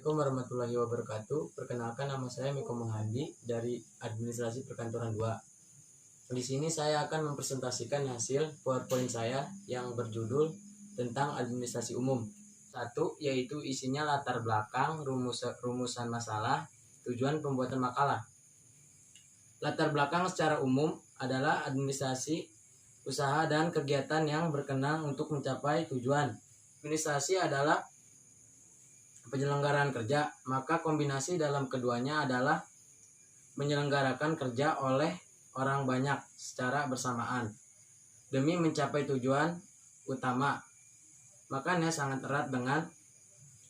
Assalamualaikum warahmatullahi wabarakatuh. Perkenalkan, nama saya Miko Mahadi dari Administrasi Perkantoran 2. Di sini saya akan mempresentasikan hasil PowerPoint saya yang berjudul tentang administrasi umum. Satu, yaitu isinya latar belakang, rumusan masalah, tujuan pembuatan makalah. Latar belakang secara umum adalah administrasi, usaha, dan kegiatan yang berkenan untuk mencapai tujuan. Administrasi adalah penyelenggaraan kerja, maka kombinasi dalam keduanya adalah menyelenggarakan kerja oleh orang banyak secara bersamaan demi mencapai tujuan utama. Makanya sangat erat dengan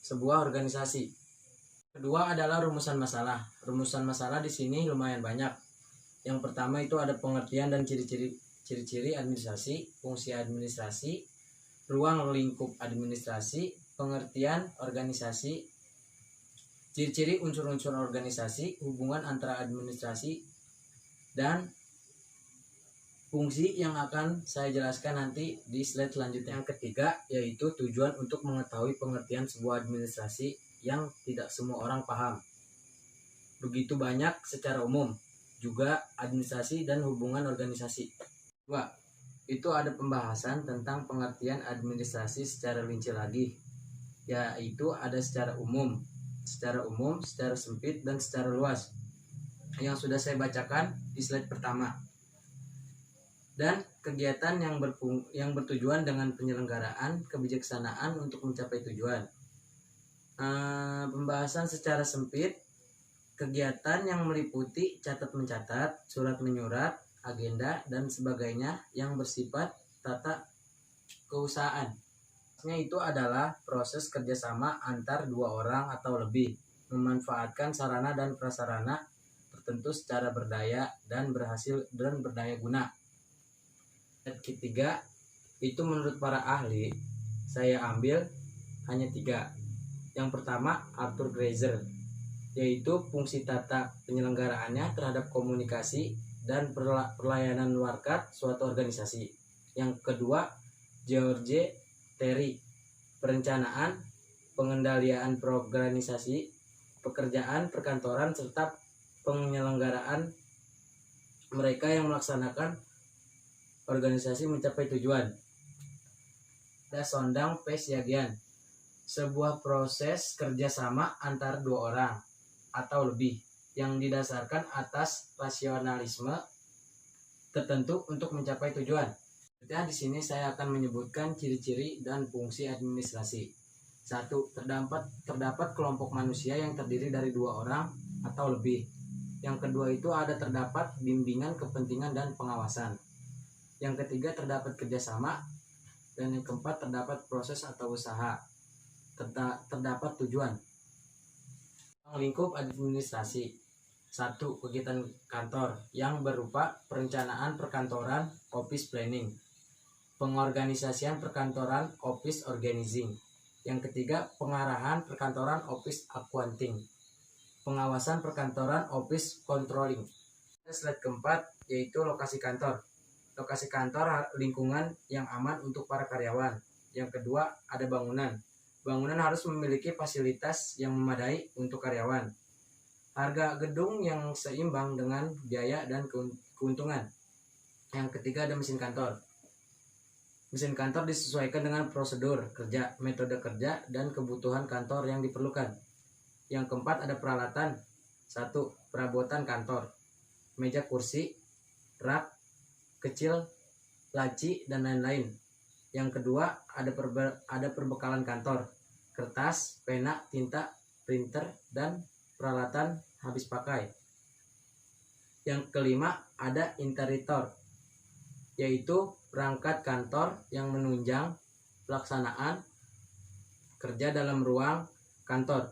sebuah organisasi. Kedua adalah rumusan masalah. Rumusan masalah di sini lumayan banyak. Yang pertama itu ada pengertian dan ciri-ciri administrasi, fungsi administrasi, ruang lingkup administrasi, pengertian organisasi, ciri-ciri unsur-unsur organisasi, hubungan antara administrasi, dan fungsi yang akan saya jelaskan nanti di slide selanjutnya. Yang ketiga yaitu tujuan untuk mengetahui pengertian sebuah administrasi yang tidak semua orang paham. Begitu banyak secara umum, juga administrasi dan hubungan organisasi. Dua, itu ada pembahasan tentang pengertian administrasi secara rinci lagi, yaitu ada secara umum, secara sempit, dan secara luas, yang sudah saya bacakan di slide pertama. Dan kegiatan yang bertujuan dengan penyelenggaraan kebijaksanaan untuk mencapai tujuan. Pembahasan secara sempit, kegiatan yang meliputi catat mencatat, surat menyurat, agenda, dan sebagainya yang bersifat tata keusahaan. Itu adalah proses kerjasama antar dua orang atau lebih, memanfaatkan sarana dan prasarana tertentu secara berdaya dan berdaya guna. Ketiga, itu menurut para ahli, saya ambil hanya 3. Yang pertama, Arthur Glaser, yaitu fungsi tata penyelenggaraannya terhadap komunikasi dan pelayanan warkat suatu organisasi. Yang kedua, George Terry, perencanaan, pengendalian perorganisasi, pekerjaan perkantoran, serta penyelenggaraan mereka yang melaksanakan organisasi mencapai tujuan. Ada Sondang P. Siagian, sebuah proses kerjasama antar dua orang atau lebih yang didasarkan atas rasionalisme tertentu untuk mencapai tujuan. Di sini saya akan menyebutkan ciri-ciri dan fungsi administrasi. 1. Terdapat kelompok manusia yang terdiri dari 2 orang atau lebih. Yang kedua itu terdapat bimbingan, kepentingan, dan pengawasan. Yang ketiga terdapat kerjasama. Dan yang keempat terdapat proses atau usaha. Terdapat tujuan. Lingkup administrasi. 1. Kegiatan kantor yang berupa perencanaan perkantoran, office planning. Pengorganisasian perkantoran, office organizing. Yang ketiga, pengarahan perkantoran, office accounting. Pengawasan perkantoran, office controlling. Slide keempat yaitu lokasi kantor. Lokasi kantor lingkungan yang aman untuk para karyawan. Yang kedua, ada bangunan. Bangunan harus memiliki fasilitas yang memadai untuk karyawan. Harga gedung yang seimbang dengan biaya dan keuntungan. Yang ketiga, ada mesin kantor. Mesin kantor disesuaikan dengan prosedur kerja, metode kerja, dan kebutuhan kantor yang diperlukan. Yang keempat, ada peralatan. 1. Perabotan kantor. Meja kursi, rak kecil, laci, dan lain-lain. Yang kedua, ada perbekalan kantor. Kertas, pena, tinta, printer, dan peralatan habis pakai. Yang kelima, ada interior, yaitu perangkat kantor yang menunjang pelaksanaan kerja dalam ruang kantor,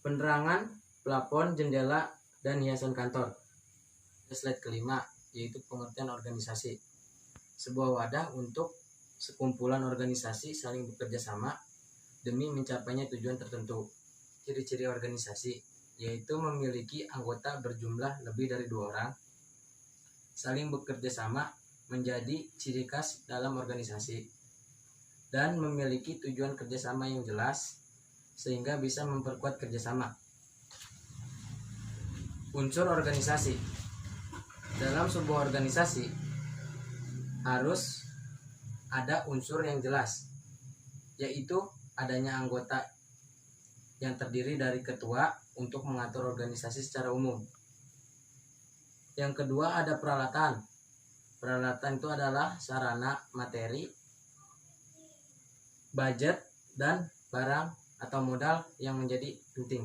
penerangan, plafon, jendela, dan hiasan kantor. Slide kelima yaitu pengertian organisasi. Sebuah wadah untuk sekumpulan organisasi saling bekerja sama demi mencapainya tujuan tertentu. Ciri-ciri organisasi yaitu memiliki anggota berjumlah lebih dari 2 orang, saling bekerja sama menjadi ciri khas dalam organisasi, dan memiliki tujuan kerjasama yang jelas, sehingga bisa memperkuat kerjasama. Unsur organisasi. Dalam sebuah organisasi harus ada unsur yang jelas, yaitu adanya anggota yang terdiri dari ketua untuk mengatur organisasi secara umum. Yang kedua ada peralatan. Peralatan itu adalah sarana, materi, budget, dan barang atau modal yang menjadi penting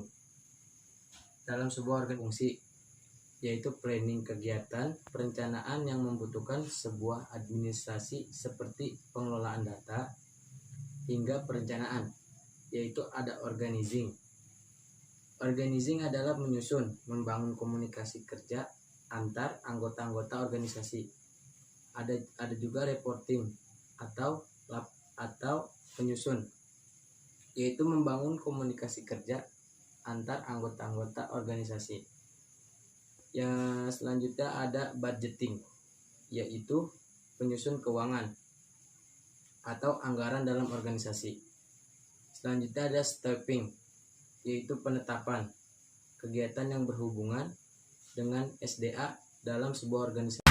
dalam sebuah organisasi, yaitu planning kegiatan, perencanaan yang membutuhkan sebuah administrasi seperti pengelolaan data hingga perencanaan, yaitu ada organizing. Organizing adalah menyusun, membangun komunikasi kerja antar anggota-anggota organisasi. Ada juga reporting atau penyusun, yaitu membangun komunikasi kerja antar anggota-anggota organisasi. Yang selanjutnya ada budgeting, yaitu penyusun keuangan atau anggaran dalam organisasi. Selanjutnya ada staffing, yaitu penetapan kegiatan yang berhubungan dengan SDA dalam sebuah organisasi.